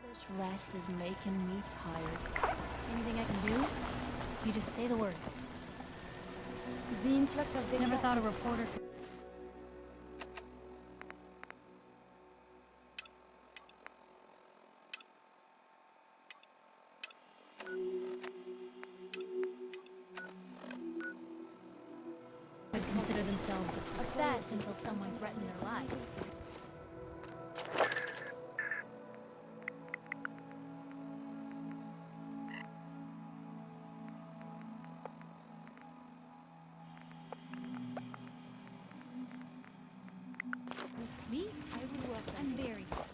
This rest is making me tired. Anything I can do? You just say the word. The influx of data. Never thought a reporter could... consider themselves a success until someone threatened their lives. Me? I grew up. I'm very sad.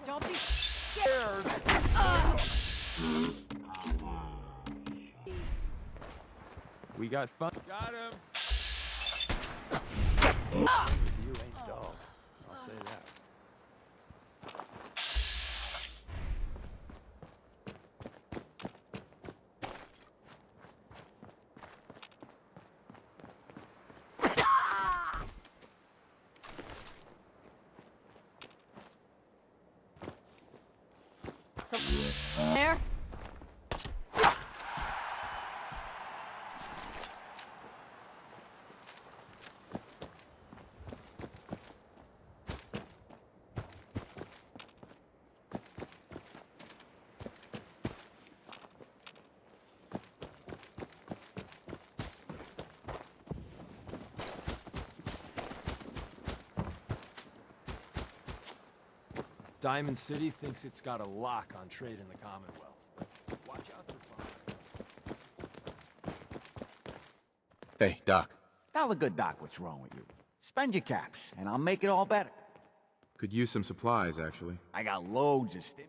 Don't be scared. We got fun. Got him! You ain't dull. I'll say that. So, there. Diamond City thinks it's got a lock on trade in the Commonwealth. Watch out for fire. Hey, Doc. Tell the good doc what's wrong with you. Spend your caps, and I'll make it all better. Could use some supplies, actually. I got loads of stim.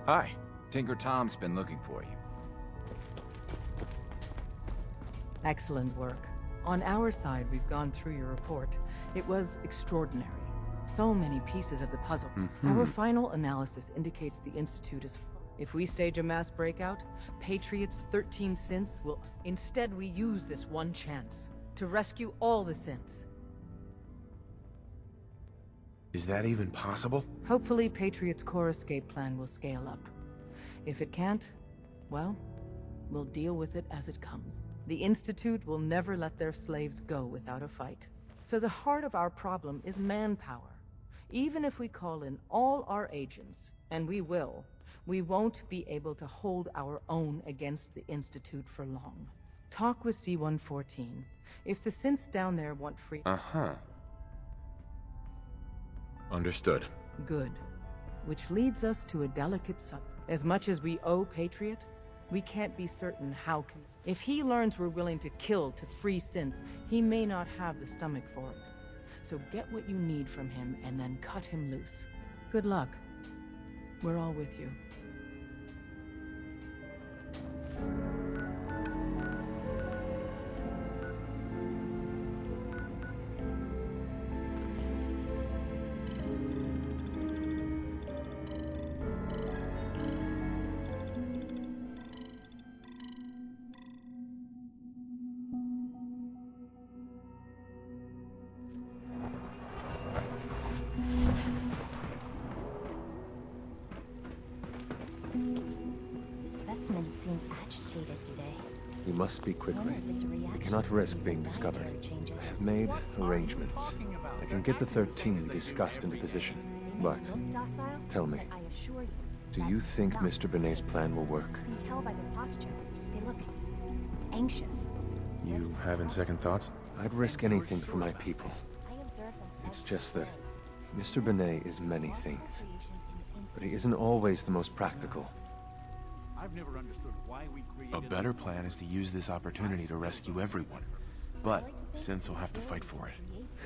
Hi. Tinker Tom's been looking for you. Excellent work. On our side, we've gone through your report. It was extraordinary. So many pieces of the puzzle. Our final analysis indicates the Institute is... If we stage a mass breakout, Patriot's 13 synths will... Instead, we use this one chance to rescue all the synths. Is that even possible? Hopefully, Patriot's core escape plan will scale up. If it can't, well, we'll deal with it as it comes. The Institute will never let their slaves go without a fight. So the heart of our problem is manpower. Even if we call in all our agents, and we will, we won't be able to hold our own against the Institute for long. Talk with C-114. If the synths down there want free... Understood. Good. which leads us to a delicate subject. As much as we owe Patriot, we can't be certain how can. If he learns we're willing to kill to free synths, he may not have the stomach for it. So get what you need from him and then cut him loose. Good luck. We're all with you. Specimens seem agitated today. You must speak quickly. Wonder if it's a reaction We cannot to risk these being discovered. dietary changes. I have made arrangements. I can get the 13 we discussed into position. They But, may look docile, tell me, but I assure you, do that you is think not Mr. Benet's the case. plan will work? You can tell by their posture. They look anxious. You having second thoughts? I'd risk anything for my people. I observe them. It's every just that day. Mr. Benet is many All things, creations in but he isn't always the most practical. I've never understood why we created... A better plan is to use this opportunity to rescue everyone. But synths will have to fight for it.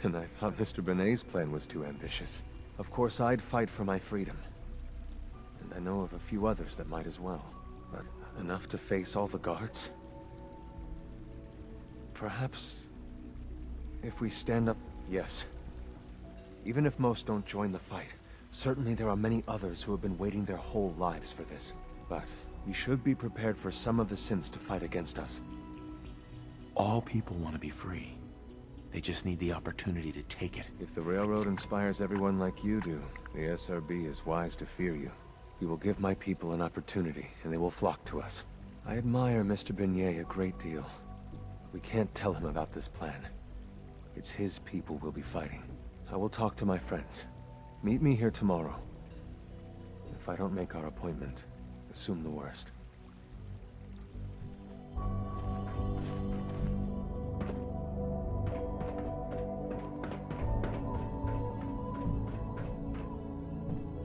And I thought Mr. Benet's plan was too ambitious. Of course, I'd fight for my freedom. And I know of a few others that might as well. But enough to face all the guards? Perhaps... if we stand up, yes. Even if most don't join the fight, certainly there are many others who have been waiting their whole lives for this. But we should be prepared for some of the synths to fight against us. All people want to be free. They just need the opportunity to take it. If the Railroad inspires everyone like you do, the SRB is wise to fear you. You will give my people an opportunity, and they will flock to us. I admire Mr. Benet a great deal. We can't tell him about this plan. It's his people we'll be fighting. I will talk to my friends. Meet me here tomorrow. If I don't make our appointment, assume the worst.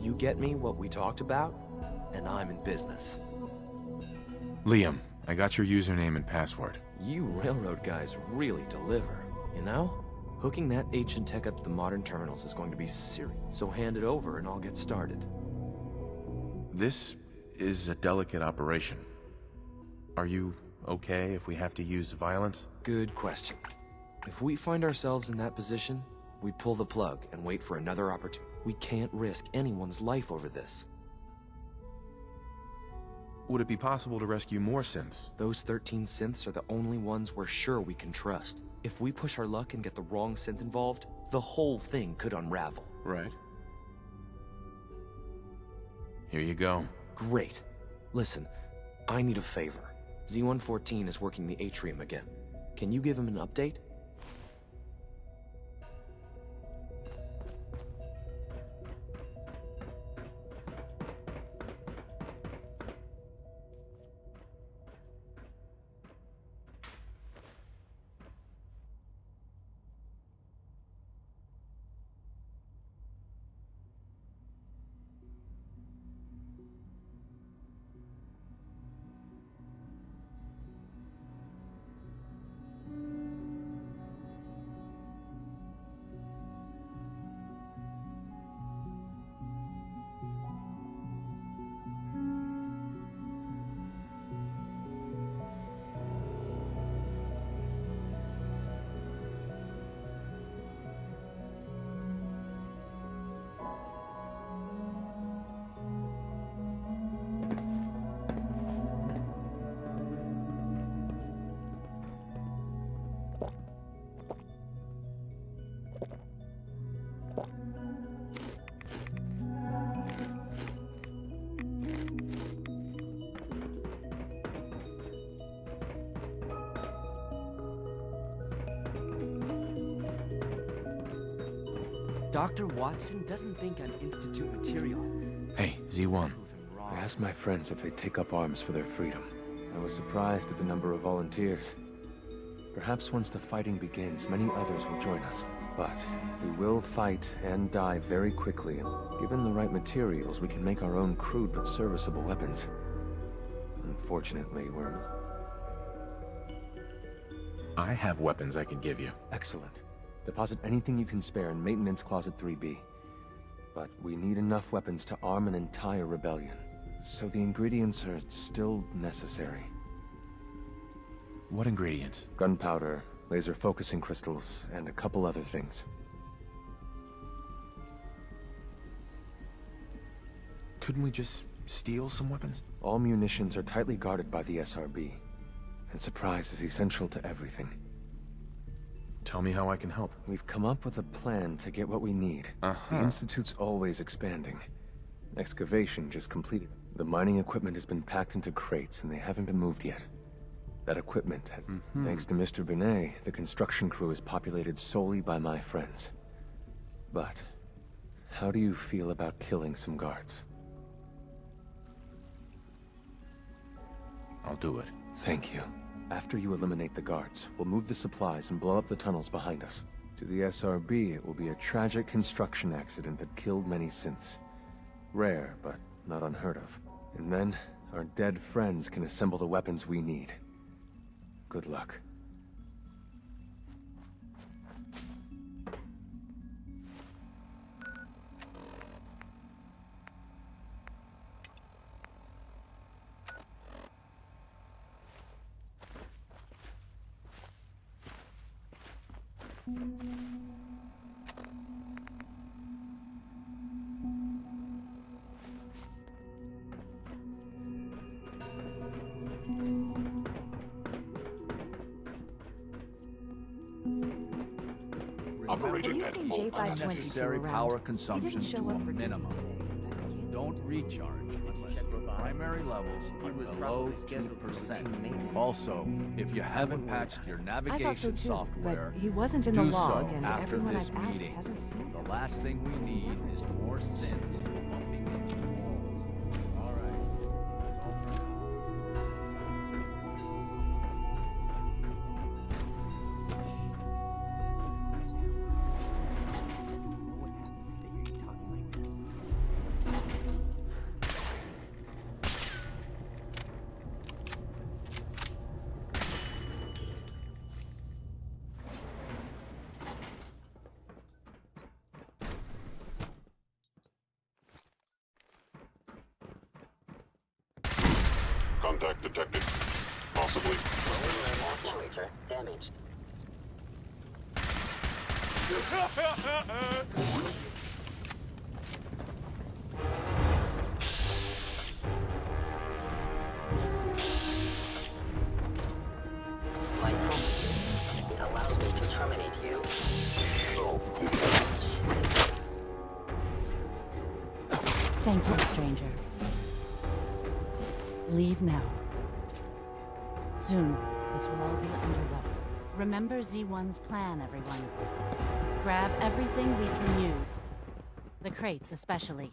You get me what we talked about, and I'm in business. Liam, I got your username and password. You railroad guys really deliver, you know? Hooking that ancient tech up to the modern terminals is going to be serious, so hand it over and I'll get started. This is a delicate operation. Are you okay if we have to use violence? Good question. If we find ourselves in that position, we pull the plug and wait for another opportunity. We can't risk anyone's life over this. Would it be possible to rescue more synths? Those 13 synths are the only ones we're sure we can trust. If we push our luck and get the wrong synth involved, the whole thing could unravel. Right. Here you go. Great. Listen, I need a favor. Z-114 is working the atrium again. Can you give him an update? Dr. Watson doesn't think I'm Institute material. Hey, Z1. Prove him I wrong. asked my friends if they'd take up arms for their freedom. I was surprised at the number of volunteers. Perhaps once the fighting begins, many others will join us. But we will fight and die very quickly, and given the right materials, we can make our own crude but serviceable weapons. Unfortunately, we're... I have weapons I can give you. Excellent. Deposit anything you can spare in Maintenance Closet 3B. But we need enough weapons to arm an entire rebellion. So the ingredients are still necessary. What ingredients? Gunpowder, laser focusing crystals, and a couple other things. Couldn't we just steal some weapons? All munitions are tightly guarded by the SRB, and surprise is essential to everything. Tell me how I can help. We've come up with a plan to get what we need. The Institute's always expanding. Excavation just completed. The mining equipment has been packed into crates, and they haven't been moved yet. That equipment has... Thanks to Mr. Binet, the construction crew is populated solely by my friends. But, how do you feel about killing some guards? I'll do it. Thank you. After you eliminate the guards, we'll move the supplies and blow up the tunnels behind us. To the SRB, it will be a tragic construction accident that killed many synths. Rare, but not unheard of. And then, our dead friends can assemble the weapons we need. Good luck. Operating Have you seen J522 Necessary around? power He consumption didn't show to a up for duty minimum. today. Don't recharge unless primary levels are below 2%. Also, if you haven't patched your I thought so navigation too, software, but he wasn't in the do log, so and after everyone this I've asked meeting. hasn't seen him. The last thing we need is more synths bumping into walls. All right, that's all for now. What happens if they hear you talking like this? Contact detected. Possibly. Actuator damaged. My property. It allows me to terminate you. Thank you, stranger. Leave now. Soon, this will all be underway. Remember Z1's plan, everyone. Grab everything we can use. The crates, especially.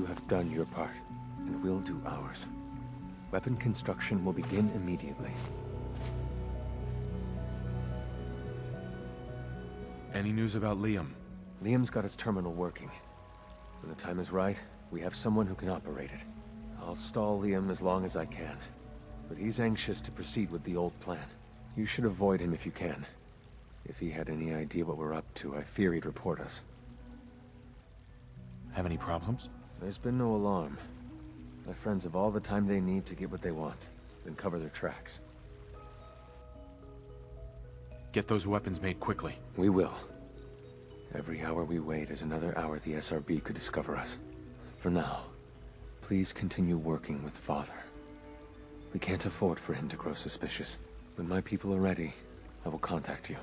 You have done your part, and we'll do ours. Weapon construction will begin immediately. Any news about Liam? Liam's got his terminal working. When the time is right, we have someone who can operate it. I'll stall Liam as long as I can, but he's anxious to proceed with the old plan. You should avoid him if you can. If he had any idea what we're up to, I fear he'd report us. Have any problems? There's been no alarm. My friends have all the time they need to get what they want, then cover their tracks. Get those weapons made quickly. We will. Every hour we wait is another hour the SRB could discover us. For now, please continue working with Father. We can't afford for him to grow suspicious. When my people are ready, I will contact you.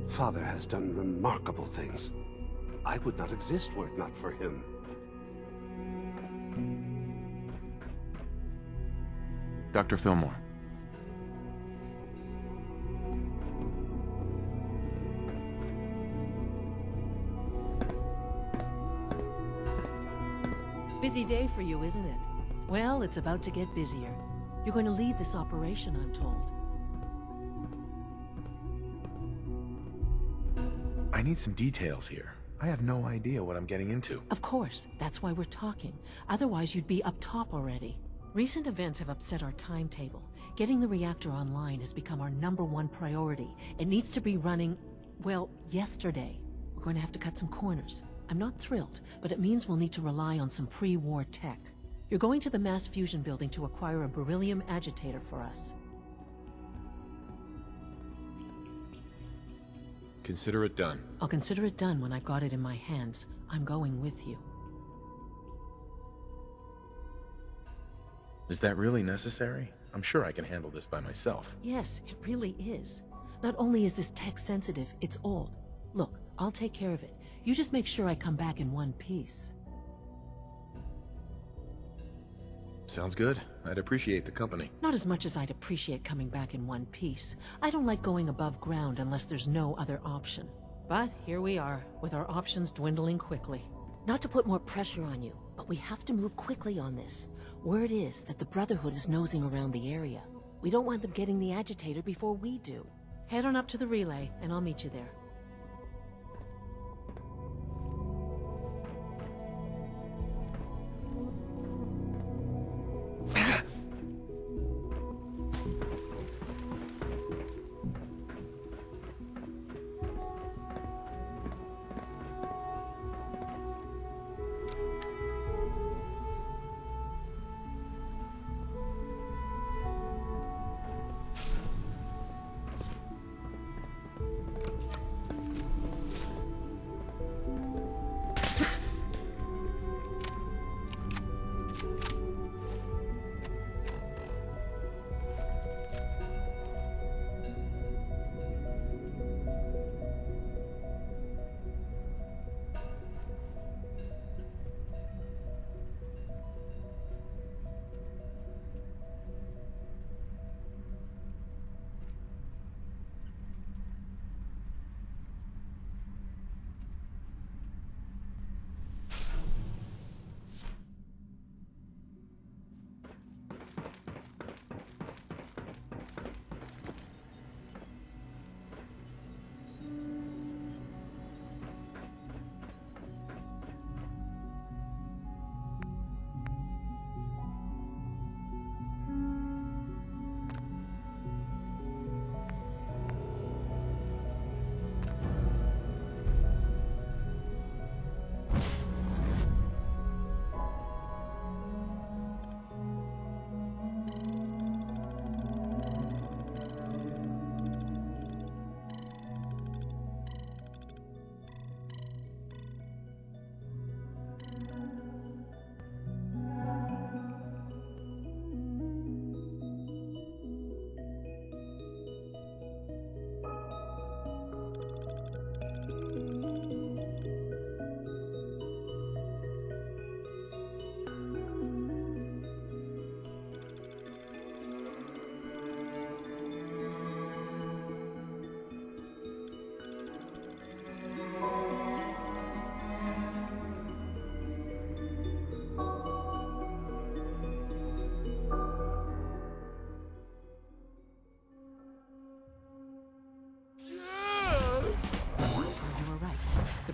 Father has done remarkable things. I would not exist were it not for him. Dr. Fillmore. Busy day for you, isn't it? Well, it's about to get busier. You're going to lead this operation, I'm told. I need some details here. I have no idea what I'm getting into. Of course, that's why we're talking. Otherwise, you'd be up top already. Recent events have upset our timetable. Getting the reactor online has become our #1 priority. It needs to be running, well, yesterday. We're going to have to cut some corners. I'm not thrilled, but it means we'll need to rely on some pre-war tech. You're going to the mass fusion building to acquire a beryllium agitator for us. Consider it done. I'll consider it done when I've got it in my hands. I'm going with you. Is that really necessary? I'm sure I can handle this by myself. Yes, it really is. Not only is this tech sensitive, it's old. Look, I'll take care of it. You just make sure I come back in one piece. Sounds good. I'd appreciate the company. Not as much as I'd appreciate coming back in one piece. I don't like going above ground unless there's no other option. But here we are, with our options dwindling quickly. Not to put more pressure on you, but we have to move quickly on this. Word is that the Brotherhood is nosing around the area. We don't want them getting the agitator before we do. Head on up to the relay, and I'll meet you there.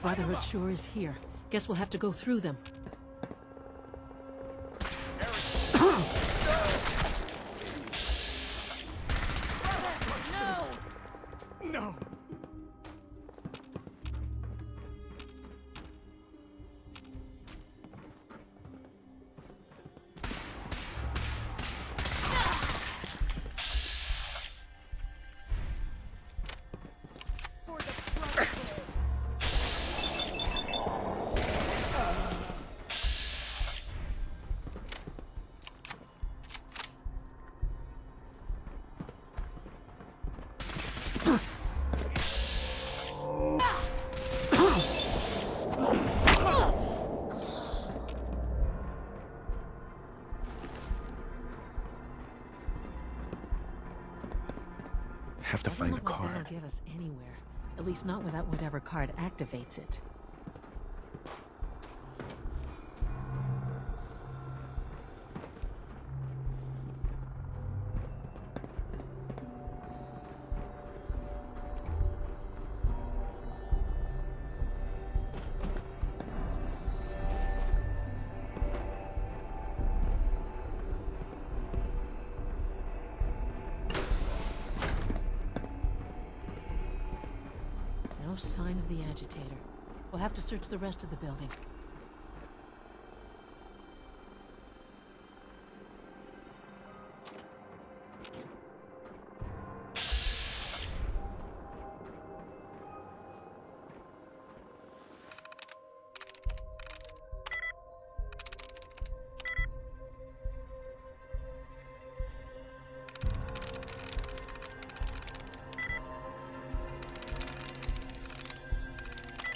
Brotherhood sure is here. Guess we'll have to go through them. No! Have to find a I don't know if card. that'll get us anywhere. At least not without whatever card activates it. No sign of the agitator. We'll have to search the rest of the building.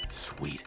Sweet.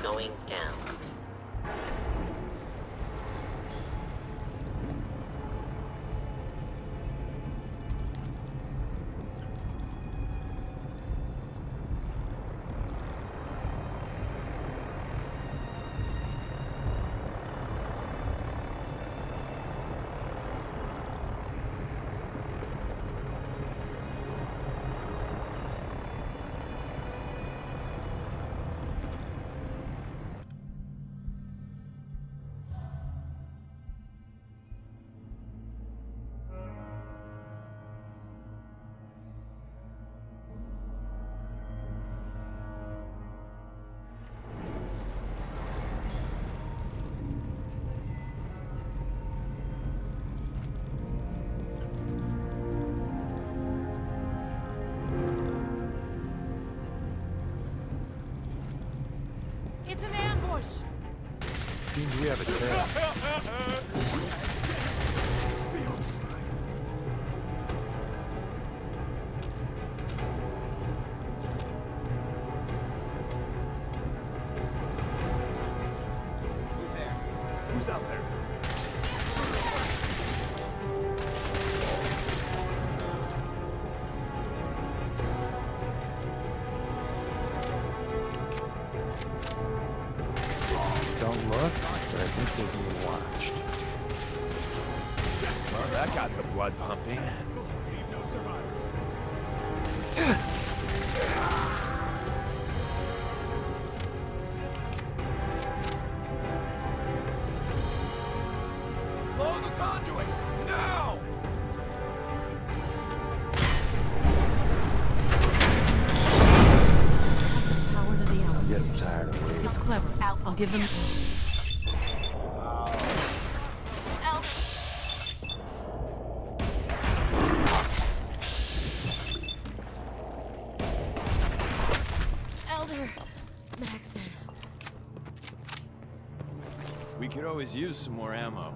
Going down. It's an ambush! Seems we have a trail. Who's out there? Don't look, but I think we're being watched. Well, that got the blood pumping. Leave no survivors. Tired of waiting. It's clever. I'll give them... Elder Maxon. We could always use some more ammo.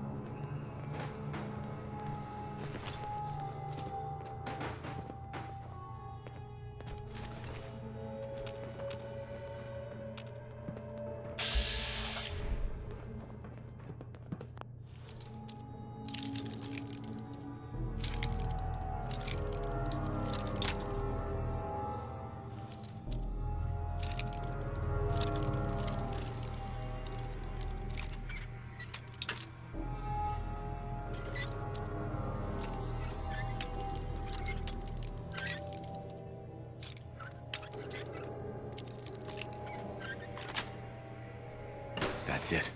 That's it.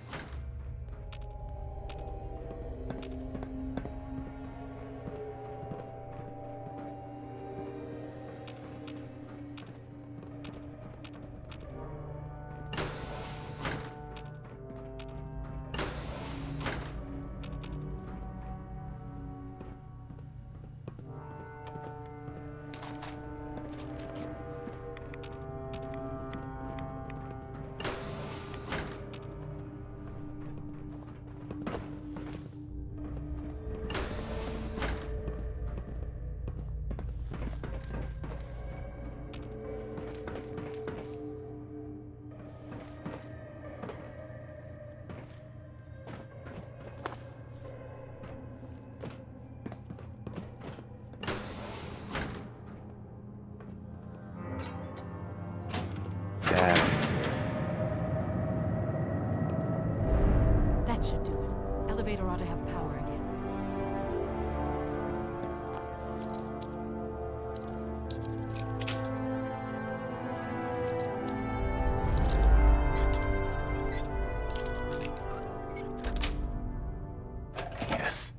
That should do it. Elevator ought to have power again. Yes.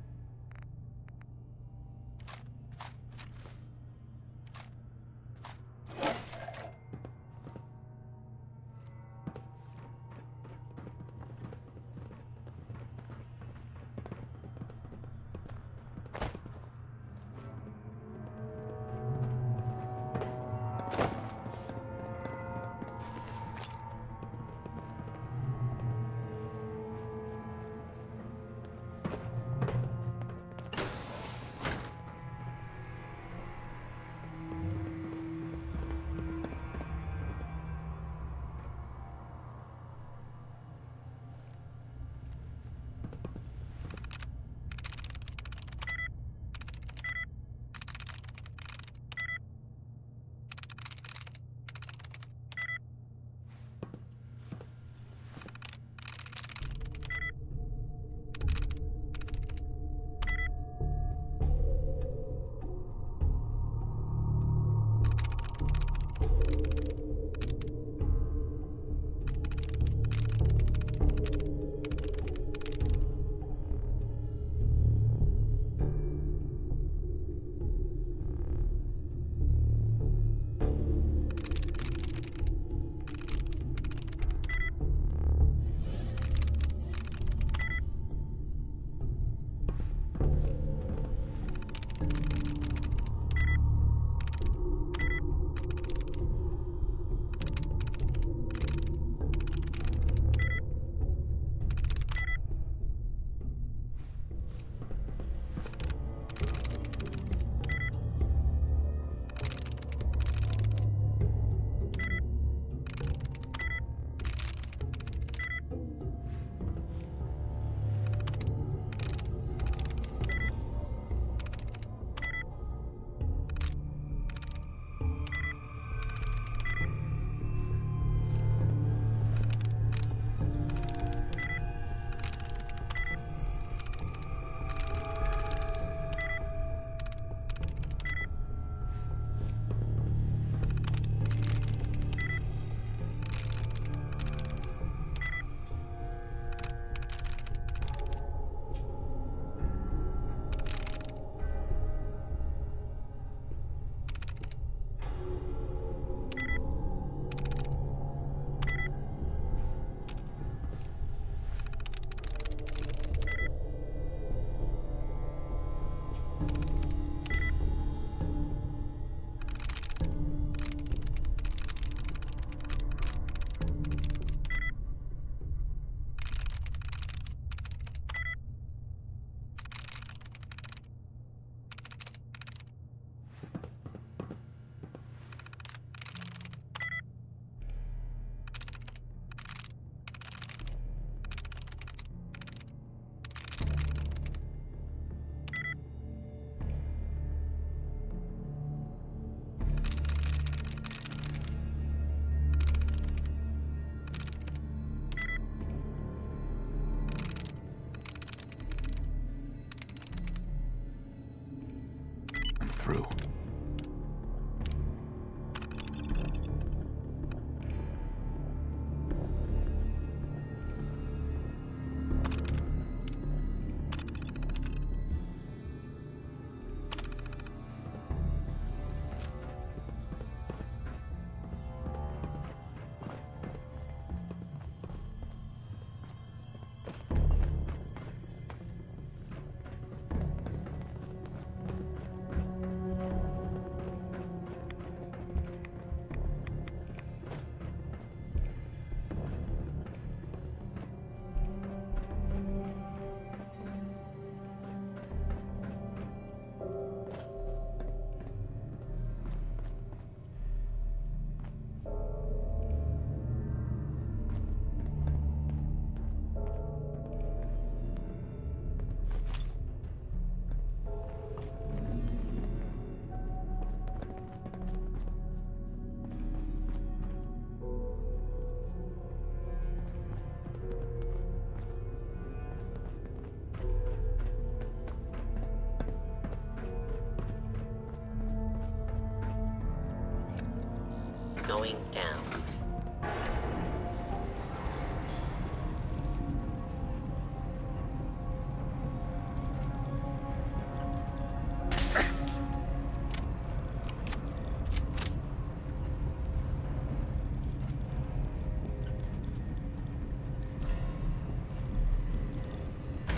Going down.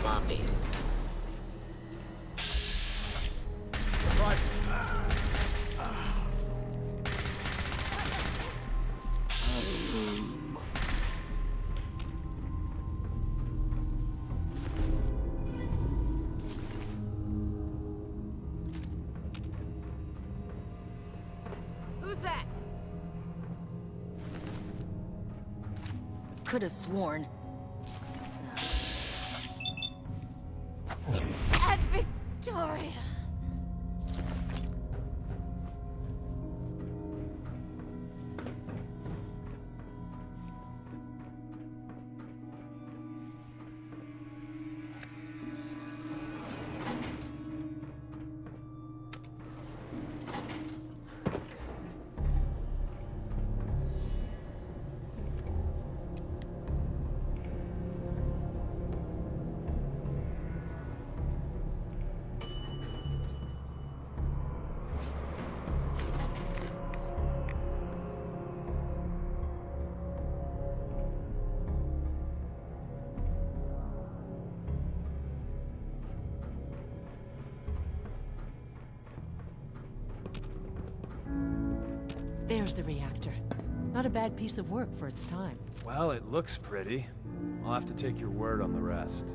Lobby. Who's that? Could have sworn. At Victoria. There's the reactor. Not a bad piece of work for its time. Well, it looks pretty. I'll have to take your word on the rest.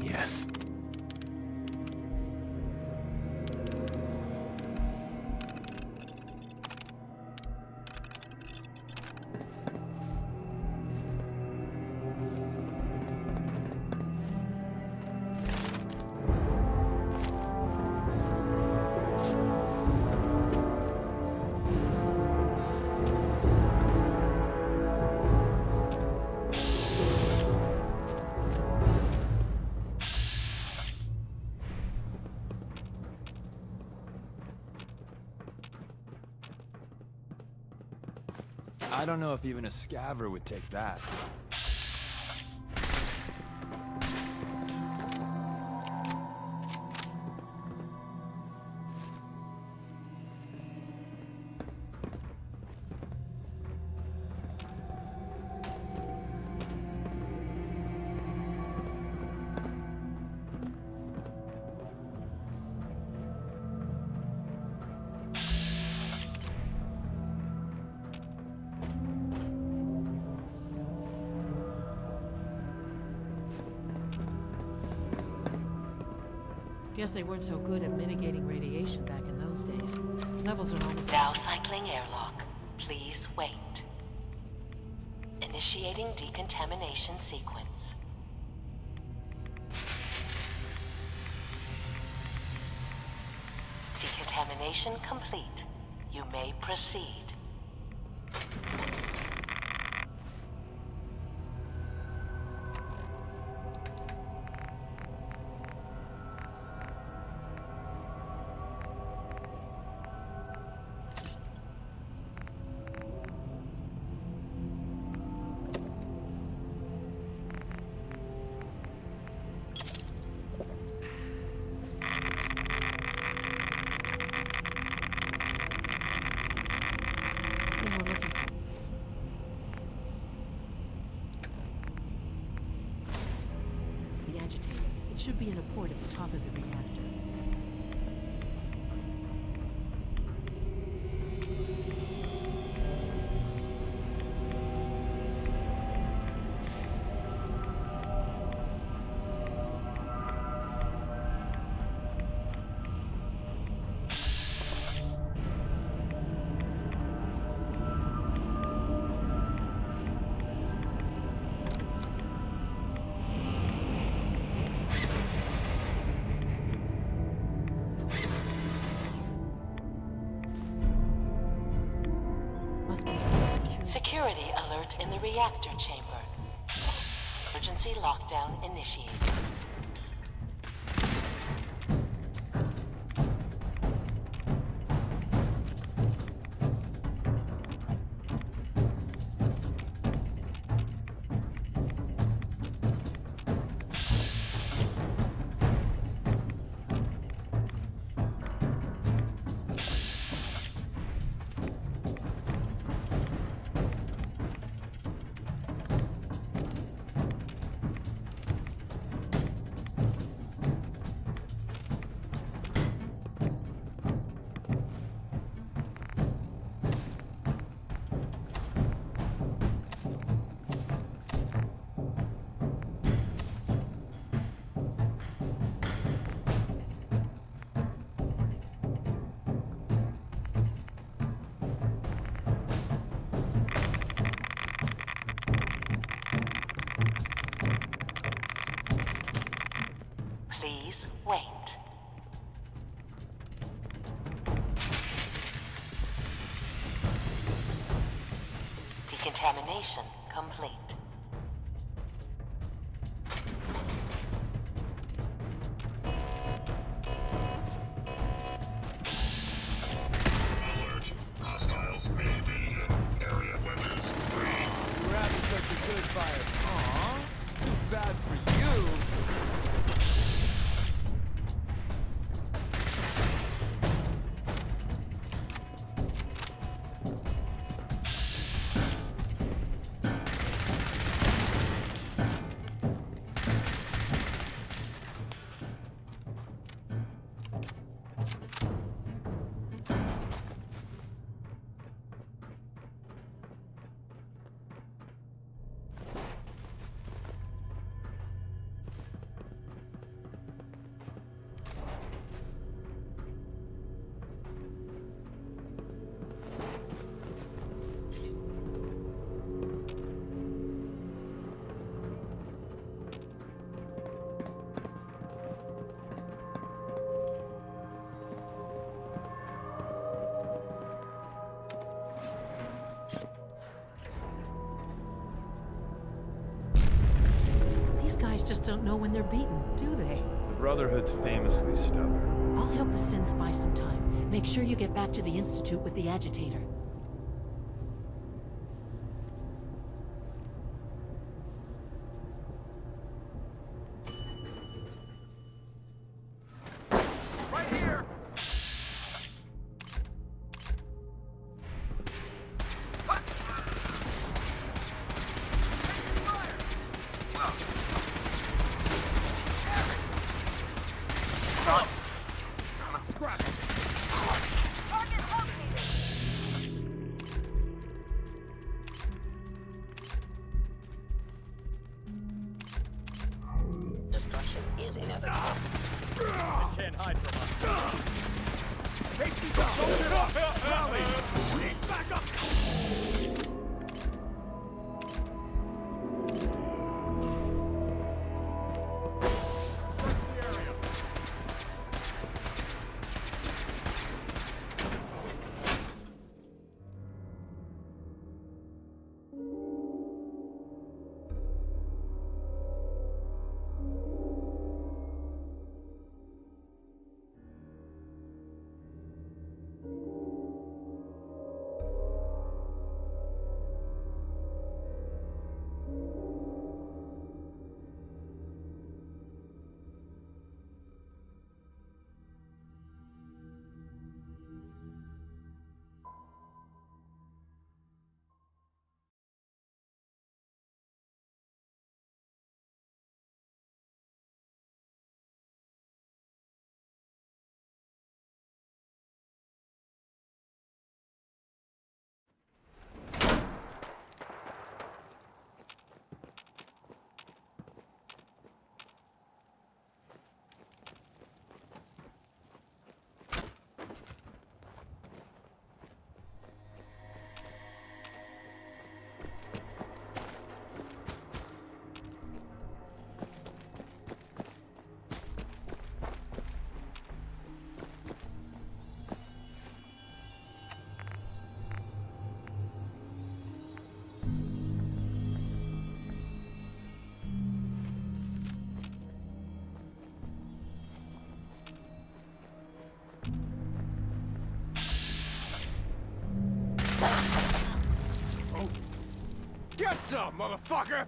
Yes. I don't know if even a scaver would take that. Guess they weren't so good at mitigating radiation back in those days. Levels are almost... Now cycling airlock. Please wait. Initiating decontamination sequence. Decontamination complete. You may proceed. It should be in a port at the top of the reactor. Security alert in the reactor chamber. Emergency lockdown initiated. Please wait. Decontamination complete. Alert. Hostiles may be in area. Weapons free. We're having such a good fire. Aw, too bad for you. These guys just don't know when they're beaten, do they? The Brotherhood's famously stubborn. I'll help the synths buy some time. Make sure you get back to the Institute with the agitator. Right here! Scrap! Target located! Destruction is inevitable. You can't hide from us. Safety down! Load it up! Rally! Back up! Search the area. Get some, motherfucker!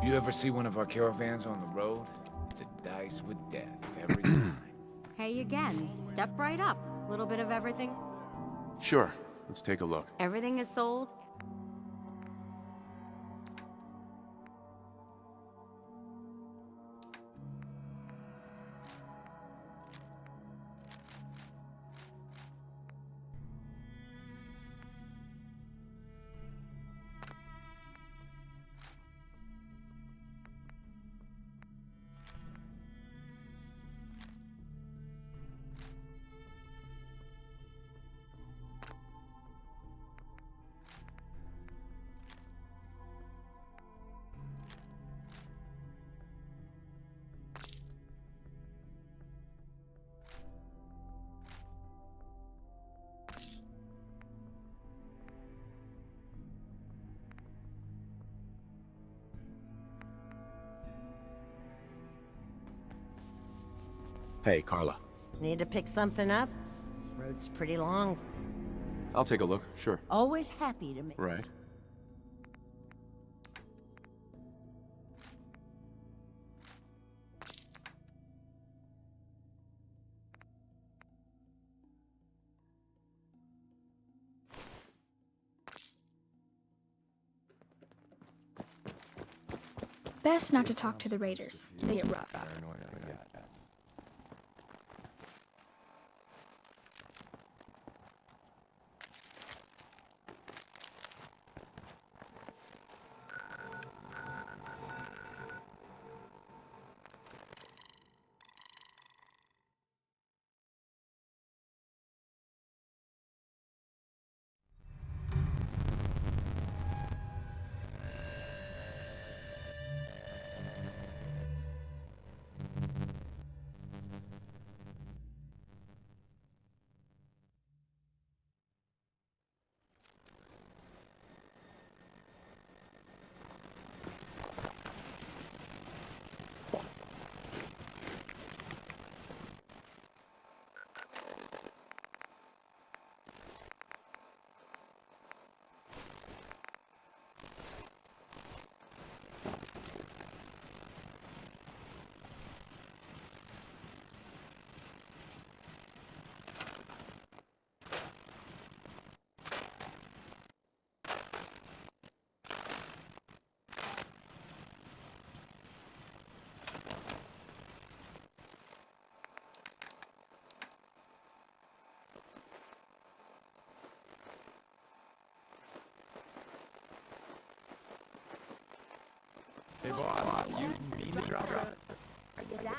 You ever see one of our caravans on the road? It's a dice with death every time. Hey again. Step right up. Little bit of everything. Sure, let's take a look. Everything is sold. Hey, Carla. Need to pick something up? Road's pretty long. I'll take a look, sure. Always happy to make. Right. Best not to talk to the raiders. They get rough. Hey, boss, you mean to drop it? Are you daft?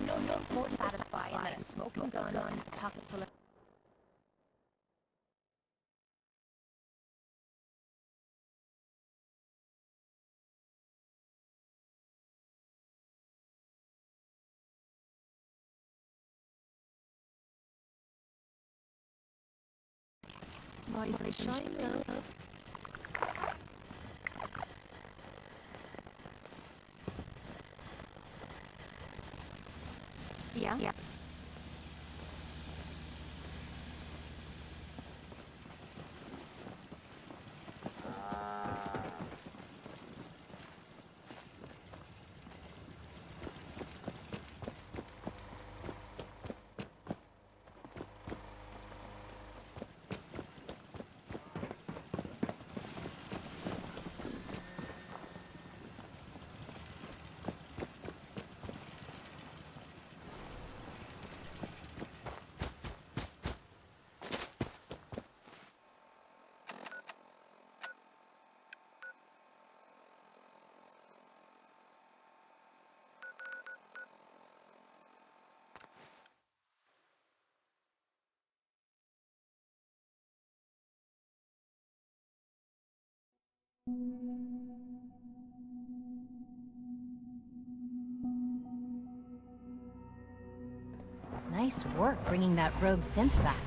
Nothing's more satisfying than a smoking gun, a pocket full of... Why is it shining though? Yeah. Nice work bringing that rogue synth back.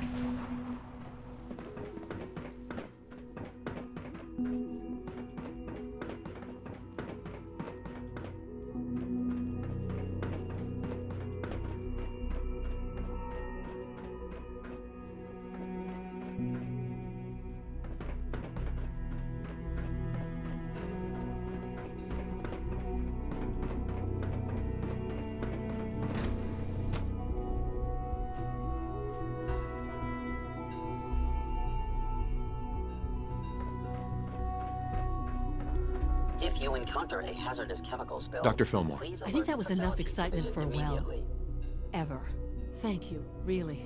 If you encounter a hazardous chemical spill, Dr. Fillmore. please I think that alert was the enough facility to excitement visit for a while. immediately. Ever. Thank you, really.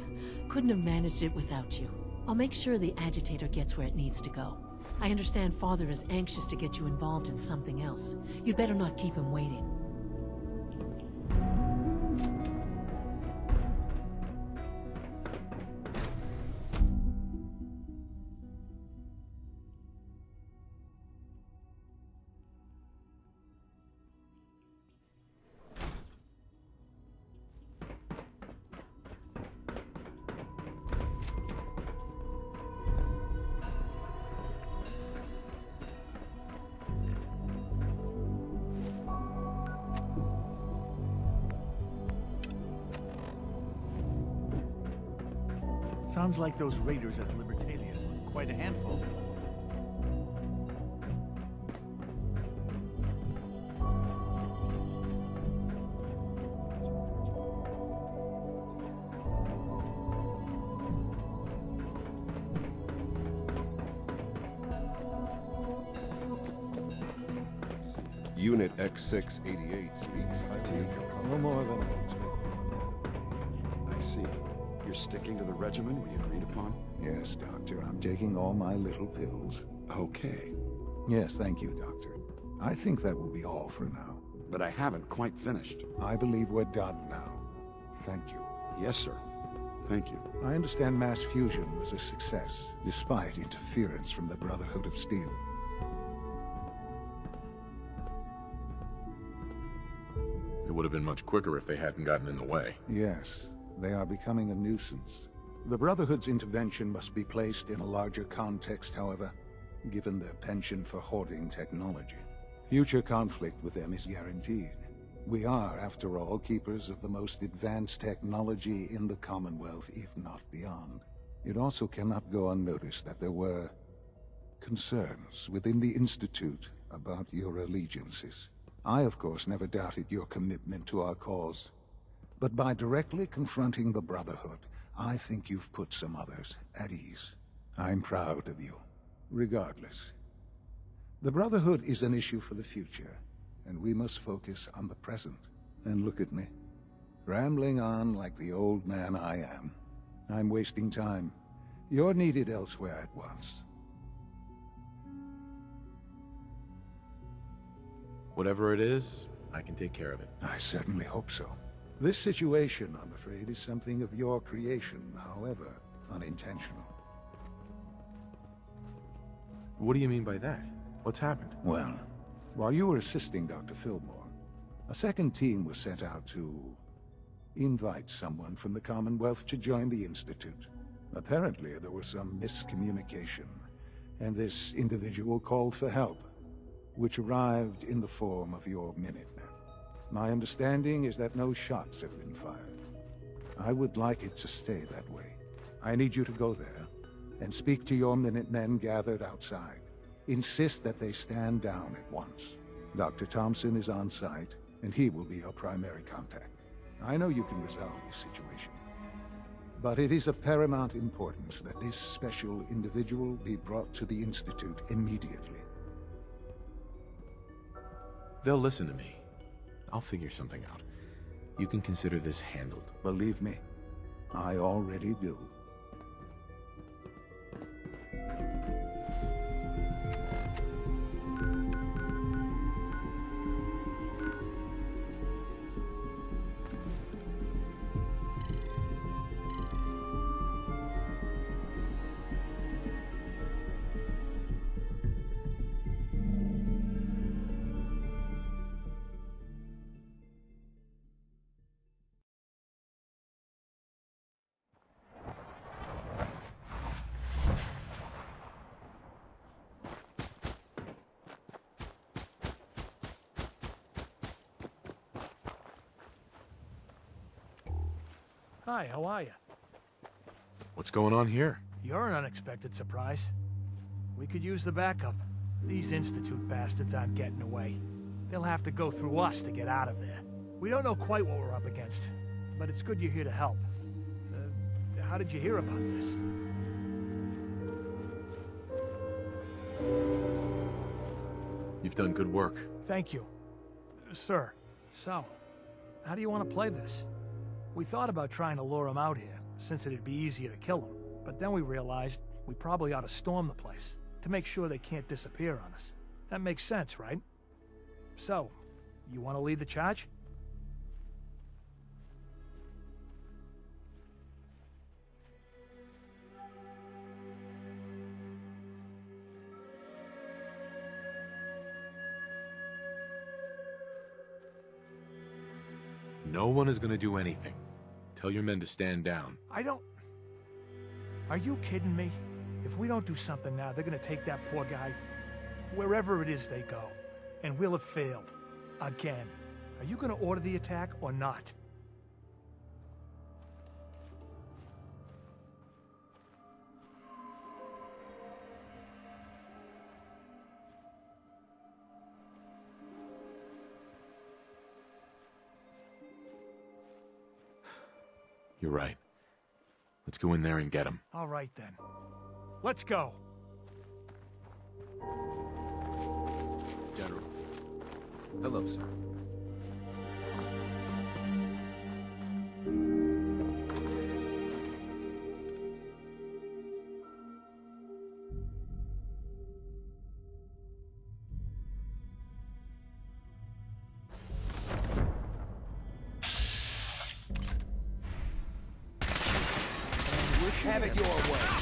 Couldn't have managed it without you. I'll make sure the agitator gets where it needs to go. I understand Father is anxious to get you involved in something else. You'd better not keep him waiting. Sounds like those raiders at Libertalia were quite a handful. Unit X688 speaks highly of your No more than I expected. I see. You're sticking to the regimen we agreed upon? Yes, Doctor. I'm taking all my little pills. Okay. Yes, thank you, Doctor. I think that will be all for now. But I haven't quite finished. I believe we're done now. Thank you. Yes, sir. Thank you. I understand mass fusion was a success, despite interference from the Brotherhood of Steel. It would have been much quicker if they hadn't gotten in the way. Yes, they are becoming a nuisance. The Brotherhood's intervention must be placed in a larger context, however, given their penchant for hoarding technology. Future conflict with them is guaranteed. We are, after all, keepers of the most advanced technology in the Commonwealth, if not beyond. It also cannot go unnoticed that there were concerns within the Institute about your allegiances. I, of course, never doubted your commitment to our cause. But by directly confronting the Brotherhood, I think you've put some others at ease. I'm proud of you, regardless. The Brotherhood is an issue for the future, and we must focus on the present. And look at me, rambling on like the old man I am. I'm wasting time. You're needed elsewhere at once. Whatever it is, I can take care of it. I certainly hope so. This situation, I'm afraid, is something of your creation, however unintentional. What do you mean by that? What's happened? Well, while you were assisting Dr. Fillmore, a second team was sent out to invite someone from the Commonwealth to join the Institute. Apparently, there was some miscommunication, and this individual called for help, which arrived in the form of your Minutemen. My understanding is that no shots have been fired. I would like it to stay that way. I need you to go there and speak to your Minutemen gathered outside. Insist that they stand down at once. Dr. Thompson is on site, and he will be your primary contact. I know you can resolve this situation, but it is of paramount importance that this special individual be brought to the Institute immediately. They'll listen to me. I'll figure something out. You can consider this handled. Believe me, I already do. Hi, how are you? What's going on here? You're an unexpected surprise. We could use the backup. These Institute bastards aren't getting away. They'll have to go through us to get out of there. We don't know quite what we're up against, but it's good you're here to help. How did you hear about this? You've done good work. Thank you. Sir, so, how do you want to play this? We thought about trying to lure him out here, since it'd be easier to kill him. But then we realized we probably ought to storm the place, to make sure they can't disappear on us. That makes sense, right? So, you want to lead the charge? No one is gonna do anything. Tell your men to stand down. Are you kidding me? If we don't do something now, they're gonna take that poor guy wherever it is they go. And we'll have failed. Again. Are you gonna order the attack or not? You're right. Let's go in there and get him. All right then. Let's go. General. Hello, sir. Have it your way.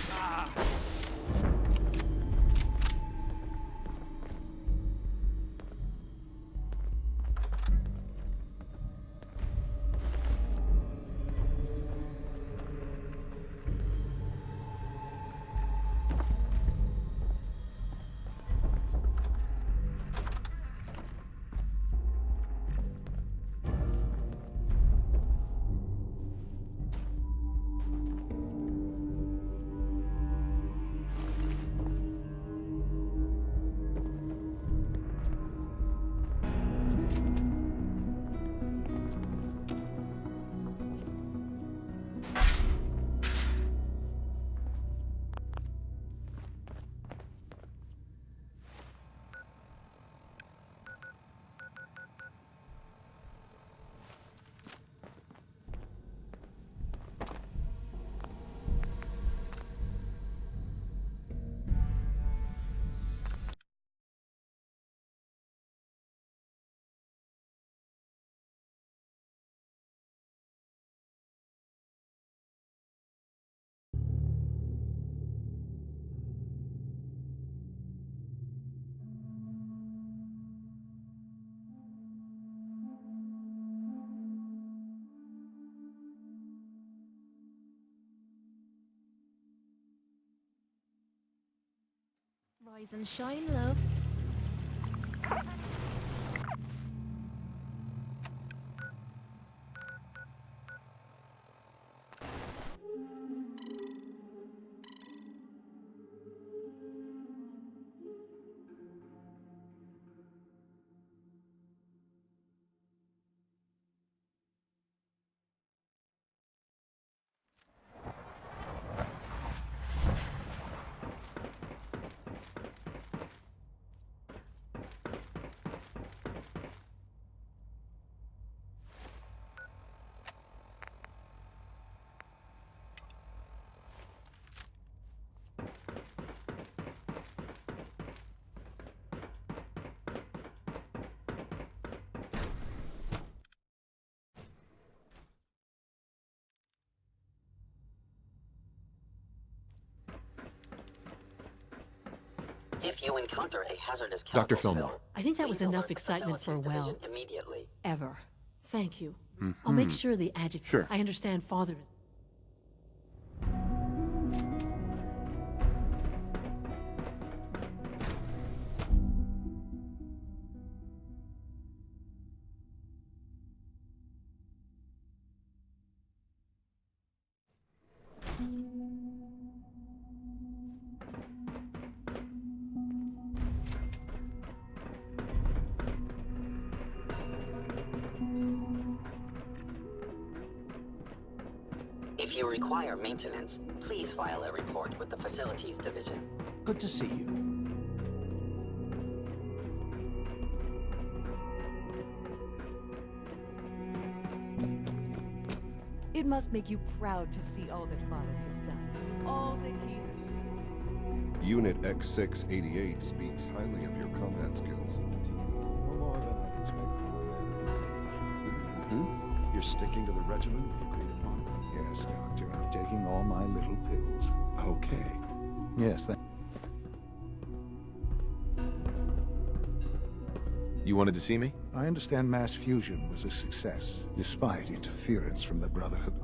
Rise and shine, love. If you encounter a hazardous Dr. chemical Fillmore. spill, I think that was please enough alert the excitement for a facilities while. division immediately. Ever. Thank you. I'll make sure the adjutant... Sure. I understand Father... If you require maintenance, please file a report with the facilities division. Good to see you. It must make you proud to see all that Father has done. All that he has built. Unit X688 speaks highly of your combat skills. No more than I expect from a man. You're sticking to the regimen we agreed upon? Yes, Doctor. I'm taking all my little pills. Okay. Yes, You wanted to see me? I understand mass fusion was a success, despite interference from the Brotherhood.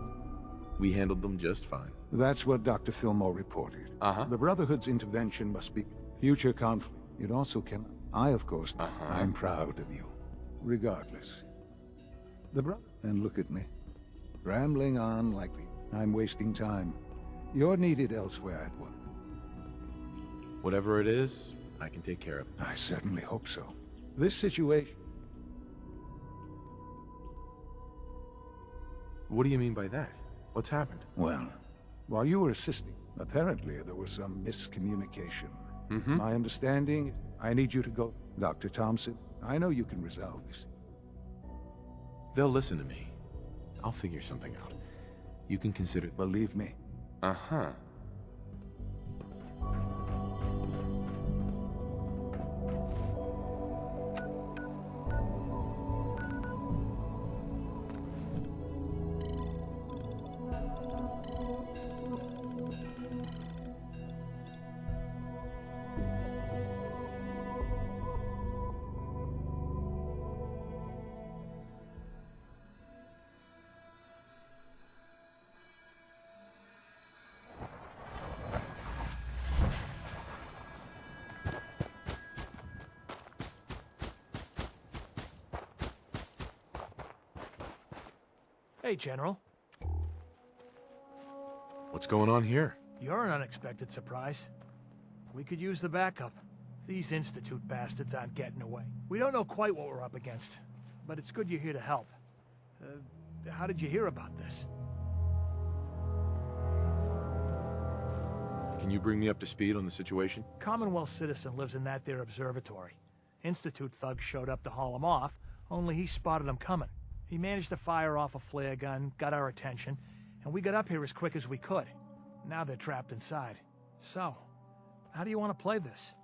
We handled them just fine. That's what Dr. Fillmore reported. The Brotherhood's intervention must be future conflict. It also can... I, of course, I'm proud of you. Regardless. The brother... And look at me. Rambling on like I'm wasting time. You're needed elsewhere at one. Whatever it is, I can take care of it. I certainly hope so. This situation... What do you mean by that? What's happened? Well, while you were assisting, apparently there was some miscommunication. My understanding, I need you to go... Dr. Thompson, I know you can resolve this. They'll listen to me. I'll figure something out. You can consider... Believe me. Hey, General. What's going on here? You're an unexpected surprise. We could use the backup. These Institute bastards aren't getting away. We don't know quite what we're up against, but it's good you're here to help. How did you hear about this? Can you bring me up to speed on the situation? Commonwealth citizen lives in that there observatory. Institute thugs showed up to haul him off, only he spotted them coming. He managed to fire off a flare gun, got our attention, and we got up here as quick as we could. Now they're trapped inside. So, how do you want to play this?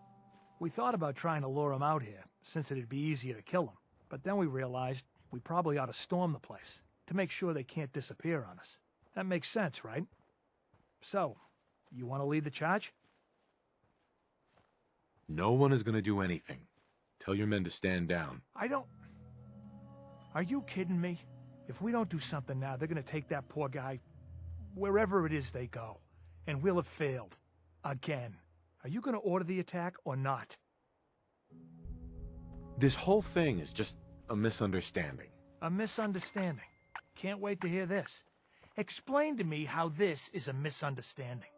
We thought about trying to lure them out here, since it'd be easier to kill them. But then we realized we probably ought to storm the place, to make sure they can't disappear on us. That makes sense, right? So, you want to lead the charge? No one is going to do anything. Tell your men to stand down. Are you kidding me? If we don't do something now, they're gonna take that poor guy wherever it is they go. And we'll have failed. Again. Are you gonna order the attack or not? This whole thing is just a misunderstanding. A misunderstanding. Can't wait to hear this. Explain to me how this is a misunderstanding.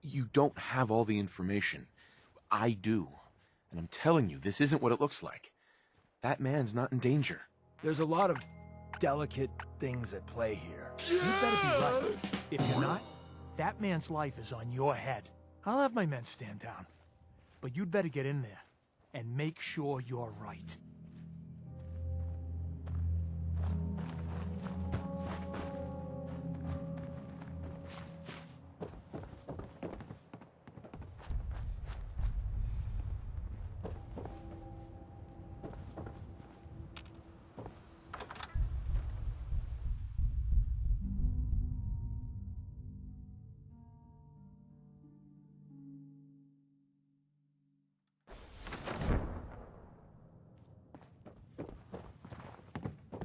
You don't have all the information. I do. And I'm telling you, this isn't what it looks like. That man's not in danger. There's a lot of delicate things at play here. You better be right. If you're not, that man's life is on your head. I'll have my men stand down. But you'd better get in there and make sure you're right.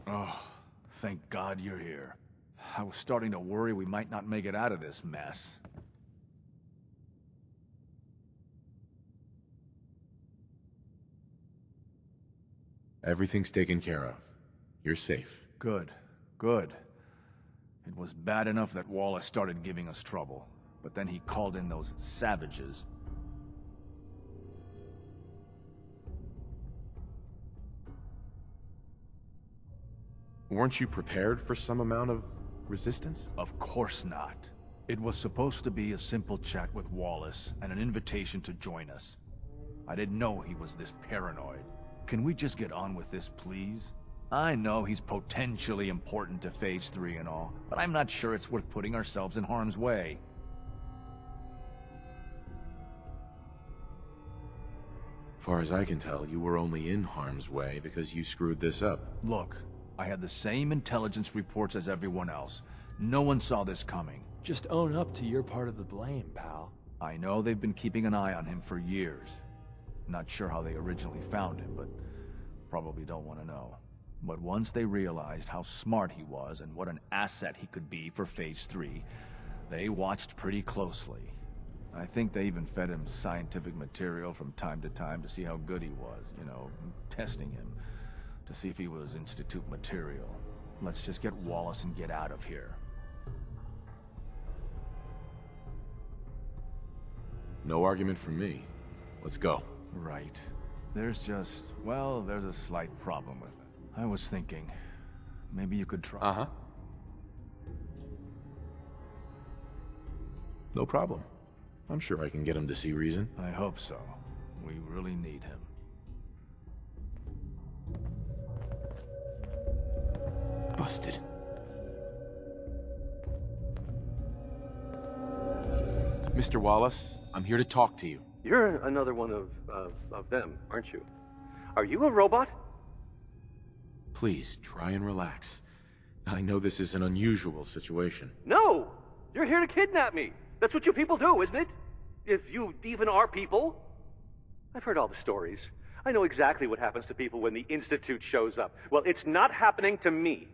Oh, thank God you're here. I was starting to worry we might not make it out of this mess. Everything's taken care of. You're safe. Good, good. It was bad enough that Wallace started giving us trouble, but then he called in those savages. Weren't you prepared for some amount of resistance? Of course not. It was supposed to be a simple chat with Wallace and an invitation to join us. I didn't know he was this paranoid. Can we just get on with this, please? I know he's potentially important to Phase 3 and all, but I'm not sure it's worth putting ourselves in harm's way. Far as I can tell, you were only in harm's way because you screwed this up. Look, I had the same intelligence reports as everyone else. No one saw this coming. Just own up to your part of the blame, pal. I know they've been keeping an eye on him for years. Not sure how they originally found him, but probably don't want to know. But once they realized how smart he was and what an asset he could be for Phase 3, they watched pretty closely. I think they even fed him scientific material from time to time to see how good he was, you know, testing him. To see if he was Institute material. Let's just get Wallace and get out of here. No argument from me. Let's go. Right. There's just, well, there's a slight problem with it. I was thinking, maybe you could try. Uh-huh. No problem. I'm sure I can get him to see reason. I hope so. We really need him. Busted. Mr. Wallace, I'm here to talk to you. You're another one of them, aren't you? Are you a robot? Please, try and relax. I know this is an unusual situation. No! You're here to kidnap me! That's what you people do, isn't it? If you even are people. I've heard all the stories. I know exactly what happens to people when the Institute shows up. Well, it's not happening to me.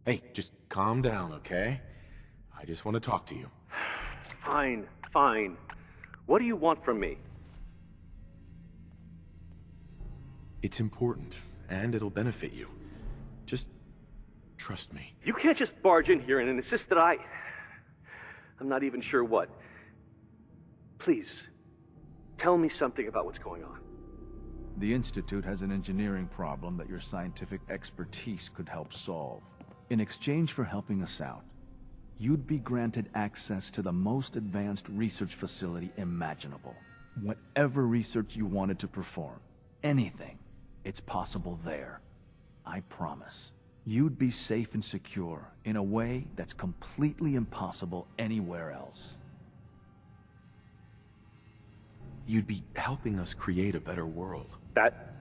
Hey, just calm down, okay? I just want to talk to you. Fine, fine. What do you want from me? It's important, and it'll benefit you. Just trust me. You can't just barge in here and insist that I'm not even sure what. Please, tell me something about what's going on. The Institute has an engineering problem that your scientific expertise could help solve. In exchange for helping us out, you'd be granted access to the most advanced research facility imaginable. Whatever research you wanted to perform, anything, it's possible there. I promise. You'd be safe and secure in a way that's completely impossible anywhere else. You'd be helping us create a better world. That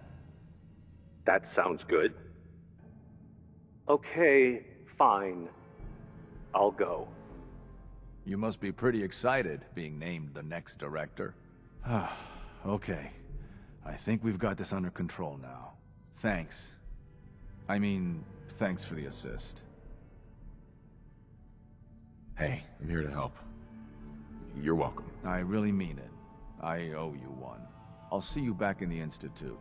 sounds good. Okay, fine. I'll go. You must be pretty excited being named the next director. Okay. I think we've got this under control now. Thanks. I mean, thanks for the assist. Hey, I'm here to help. You're welcome. I really mean it. I owe you one. I'll see you back in the Institute.